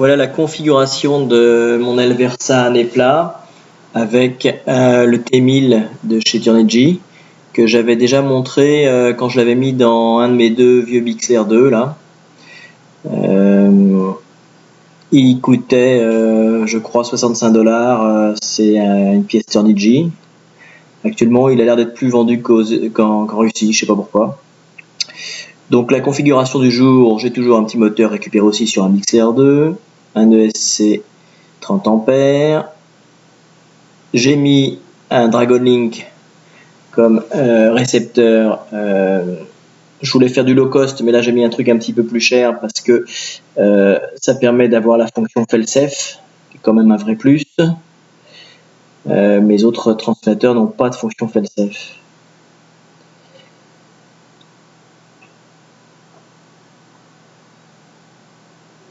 Voilà la configuration de mon aile Versa à nez plat avec le T1000 de chez Turnigy que j'avais déjà montré quand je l'avais mis dans un de mes deux vieux Bixler 2 là. Il coûtait je crois $65, c'est une pièce Turnigy. Actuellement il a l'air d'être plus vendu qu'en Russie, je sais pas pourquoi. Donc la configuration du jour, j'ai toujours un petit moteur récupéré aussi sur un Bixler 2, un ESC 30 ampères. J'ai mis un Dragon Link comme récepteur. Je voulais faire du low cost, mais là j'ai mis un truc un petit peu plus cher parce que ça permet d'avoir la fonction fail-safe, qui est quand même un vrai plus. Mes autres transmetteurs n'ont pas de fonction fail-safe.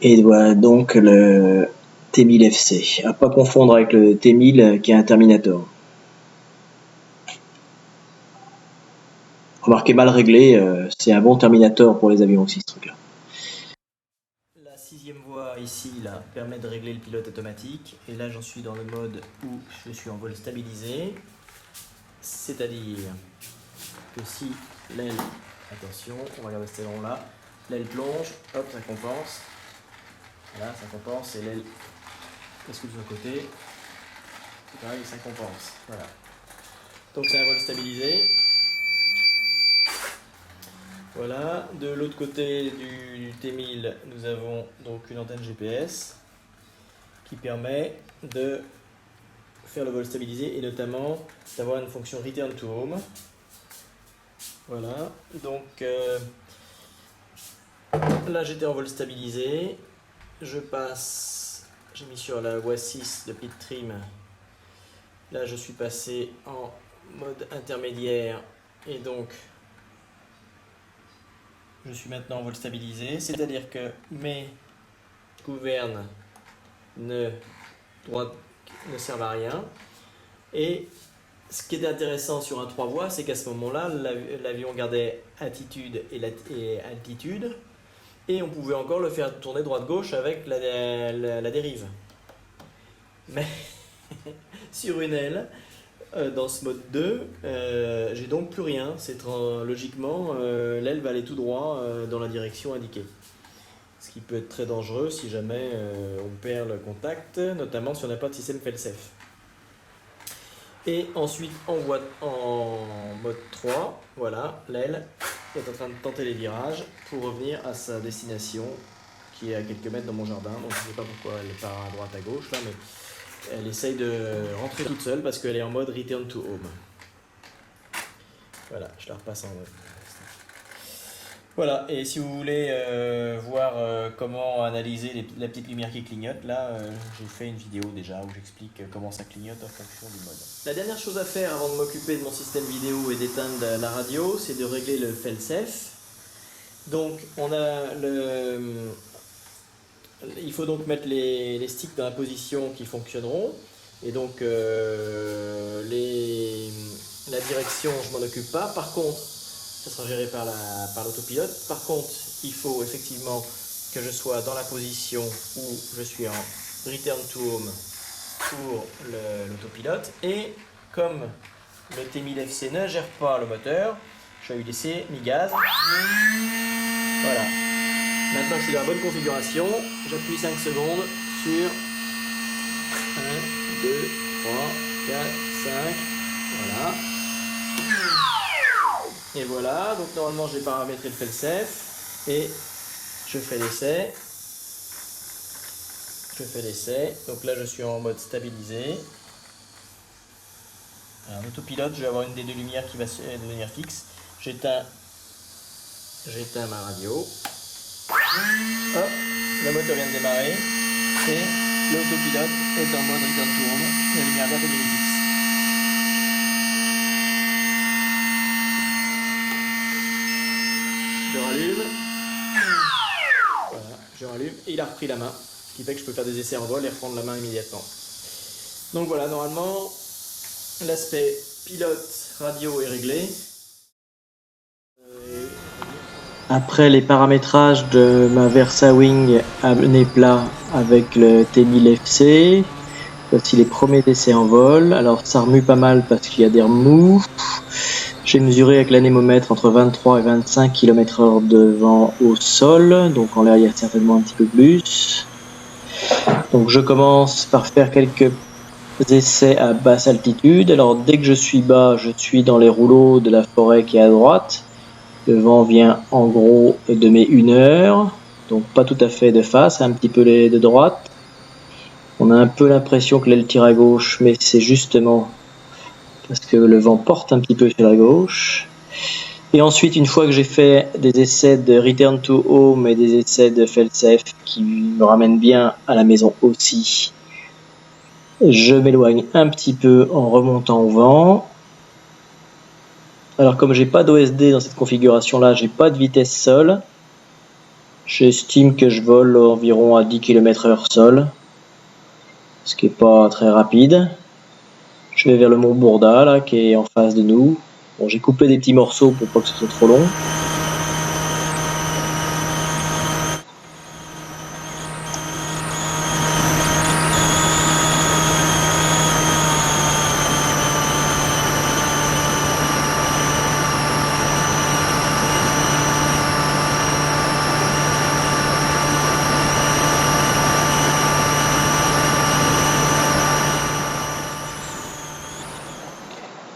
Et voilà donc le T1000 FC. À pas confondre avec le T1000 qui est un Terminator. Remarquez, mal réglé, c'est un bon Terminator pour les avions aussi, ce truc-là. La sixième voie ici là, permet de régler le pilote automatique. Et là, j'en suis dans le mode où je suis en vol stabilisé. C'est-à-dire que si l'aile, attention, on va regarder cet aileron là, l'aile plonge, hop, ça compense. Voilà, ça compense et l'aile bascule sur le côté. C'est pareil, ça compense. Voilà. Donc c'est un vol stabilisé. Voilà, de l'autre côté du T1000, nous avons donc une antenne GPS qui permet de faire le vol stabilisé et notamment d'avoir une fonction Return to Home. Voilà, donc là j'étais en vol stabilisé, je passe, j'ai mis sur la voie 6 de Pit Trim, là je suis passé en mode intermédiaire et donc je suis maintenant en vol stabilisé, c'est-à-dire que mes gouvernes ne servent à rien. Et ce qui était intéressant sur un 3 voies, c'est qu'à ce moment-là, l'avion gardait attitude et altitude, et on pouvait encore le faire tourner droite-gauche avec la dérive. Mais sur une aile, dans ce mode 2, j'ai donc plus rien. Logiquement, l'aile va aller tout droit dans la direction indiquée. Ce qui peut être très dangereux si jamais on perd le contact, notamment si on n'a pas de système fail-safe. Et ensuite, en mode 3, voilà, l'aile est en train de tenter les virages pour revenir à sa destination qui est à quelques mètres dans mon jardin. Donc je ne sais pas pourquoi elle part à droite, à gauche là, mais elle essaye de rentrer toute seule parce qu'elle est en mode Return to Home. Voilà, je la repasse en mode. Voilà, et si vous voulez voir comment analyser la petite lumière qui clignote, là j'ai fait une vidéo déjà où j'explique comment ça clignote en fonction du mode. La dernière chose à faire avant de m'occuper de mon système vidéo et d'éteindre la radio, c'est de régler le fail-safe. Donc il faut donc mettre les sticks dans la position qui fonctionneront. Et donc la direction, je m'en occupe pas. Par contre, ça sera géré par l'autopilote. Par contre, il faut effectivement que je sois dans la position où je suis en Return to Home pour l'autopilote. Et comme le T1000 FC ne gère pas le moteur, je vais lui laisser mi-gaz. Voilà. Maintenant que je suis dans la bonne configuration, j'appuie 5 secondes sur 1, 2, 3, 4, 5. Voilà. Et voilà, donc normalement j'ai paramétré le fail-safe et je fais l'essai. Donc là je suis en mode stabilisé. En autopilote, je vais avoir une des deux lumières qui va devenir fixe. J'éteins ma radio. Hop, le moteur vient de démarrer et l'autopilote est en mode Return to Home. La lumière verte est devenue fixe. Je rallume. Voilà, je rallume et il a repris la main. Ce qui fait que je peux faire des essais en vol et reprendre la main immédiatement. Donc voilà, normalement, l'aspect pilote radio est réglé. Après les paramétrages de ma Versa Wing à nez plat avec le T1000 FC, voici les premiers essais en vol. Alors ça remue pas mal parce qu'il y a des remous. J'ai mesuré avec l'anémomètre entre 23 et 25 km/h de vent au sol, donc en l'air il y a certainement un petit peu plus. Donc je commence par faire quelques essais à basse altitude. Alors dès que je suis bas, je suis dans les rouleaux de la forêt qui est à droite. Le vent vient en gros de mes 1 heure, donc pas tout à fait de face, un petit peu de droite. On a un peu l'impression que l'aile tire à gauche, mais c'est justement parce que le vent porte un petit peu sur la gauche. Et ensuite, une fois que j'ai fait des essais de return to home et des essais de fail-safe qui me ramènent bien à la maison aussi, je m'éloigne un petit peu en remontant au vent. Alors comme j'ai pas d'OSD dans cette configuration là, j'ai pas de vitesse sol. J'estime que je vole environ à 10 km/h sol, ce qui est pas très rapide. Je vais vers le mont Bourda là, qui est en face de nous. Bon, j'ai coupé des petits morceaux pour pas que ce soit trop long.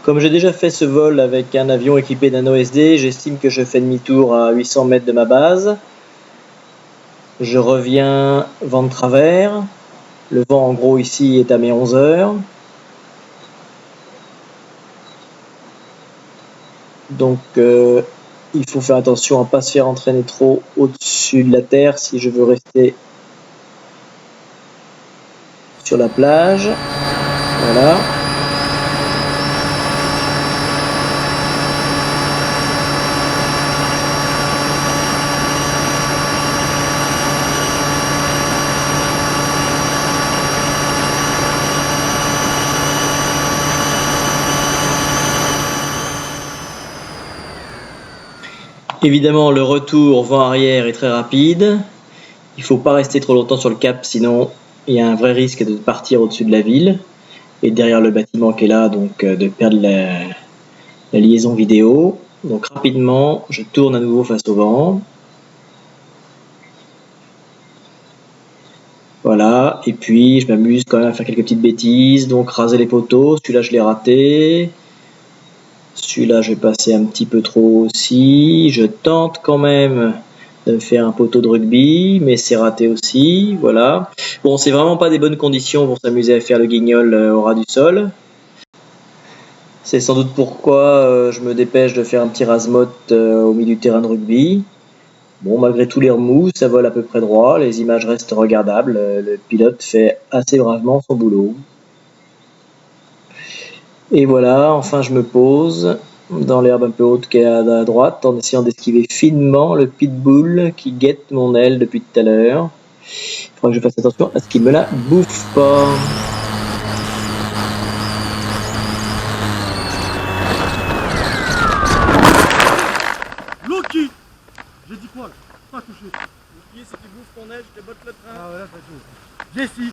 Comme j'ai déjà fait ce vol avec un avion équipé d'un OSD, j'estime que je fais demi-tour à 800 mètres de ma base. Je reviens vent de travers. Le vent en gros ici est à mes 11 heures. Donc il faut faire attention à ne pas se faire entraîner trop au-dessus de la terre si je veux rester sur la plage. Voilà. Évidemment, le retour vent arrière est très rapide. Il ne faut pas rester trop longtemps sur le cap, sinon il y a un vrai risque de partir au-dessus de la ville et derrière le bâtiment qui est là, donc de perdre la liaison vidéo. Donc rapidement, je tourne à nouveau face au vent. Voilà, et puis je m'amuse quand même à faire quelques petites bêtises, donc raser les poteaux, celui-là je l'ai raté. Celui-là, je vais passer un petit peu trop aussi. Je tente quand même de me faire un poteau de rugby, mais c'est raté aussi. Voilà. Bon, c'est vraiment pas des bonnes conditions pour s'amuser à faire le guignol au ras du sol. C'est sans doute pourquoi je me dépêche de faire un petit rase-motte au milieu du terrain de rugby. Bon, malgré tous les remous, ça vole à peu près droit. Les images restent regardables. Le pilote fait assez bravement son boulot. Et voilà, enfin je me pose dans l'herbe un peu haute qui est à droite en essayant d'esquiver finement le pitbull qui guette mon aile depuis tout à l'heure. Il faudra que je fasse attention à ce qu'il me la bouffe pas. Loki. J'ai dit quoi là? Pas touché. Loki, si tu bouffes ton aile, je te botte le train. Ah voilà, pas tout. Jessie.